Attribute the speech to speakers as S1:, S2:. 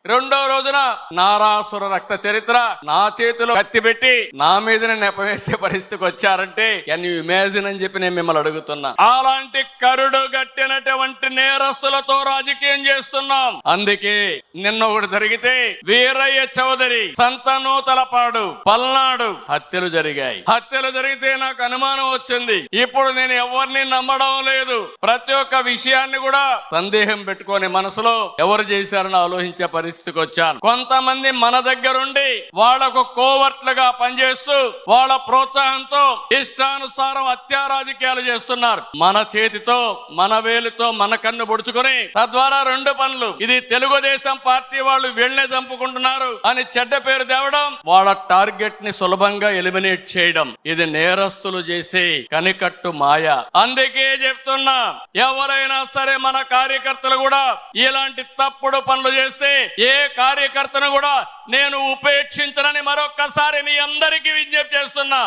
S1: రెండో రోజున నారాసుర రక్త చరిత్ర నా చేతిలో కత్తి పెట్టి నా మీదనే నెపవేసే పరిస్థితికి వచ్చారంటే కెన్ యూ ఇమాజిన్ అని చెప్పి నేను మిమ్మల్ని అడుగుతున్నా. అలాంటి కరుడు గట్టినటువంటి నేరస్తులతో రాజకీయం చేస్తున్నాం. అందుకే నిన్న ఒకటి జరిగితే వీరయ్య చౌదరి, సంతనూతలపాడు, పల్నాడు హత్యలు జరిగాయి. హత్యలు జరిగితే నాకు అనుమానం వచ్చింది. ఇప్పుడు నేను ఎవరిని నమ్మడం లేదు. ప్రతి ఒక్క విషయాన్ని కూడా సందేహం పెట్టుకొని మనసులో ఎవరు చేశారని ఆలోచించే పరిస్థితికి వచ్చాను. కొంతమంది మన దగ్గరుండి వాళ్లకు కోవర్ట్లుగా పనిచేస్తూ వాళ్ళ ప్రోత్సాహంతో ఇష్టానుసారం హత్యా రాజకీయాలు చేస్తున్నారు. మన చేతితో మన వేలుతో మన కన్ను పొడుచుకొని తద్వారా రెండు పనులు, ఇది తెలుగుదేశం పార్టీ వాళ్ళు వీళ్ళనే చంపుకుంటున్నారు అని చెడ్డ పేరు తేవడం, వాళ్ళ టార్గెట్ ని సులభంగా ఎలిమినేట్ చేయడం, ఇది నేరస్తులు చేసే కనికట్టు మాయ. అందుకే చెప్తున్నా, ఎవరైనా సరే మన కార్యకర్తలు కూడా ఇలాంటి తప్పుడు పనులు చేస్తే ఏ కార్యకర్తను కూడా నేను ఉపేక్షించనని మరొక్కసారి మీ అందరికీ విజ్ఞప్తి చేస్తున్నా.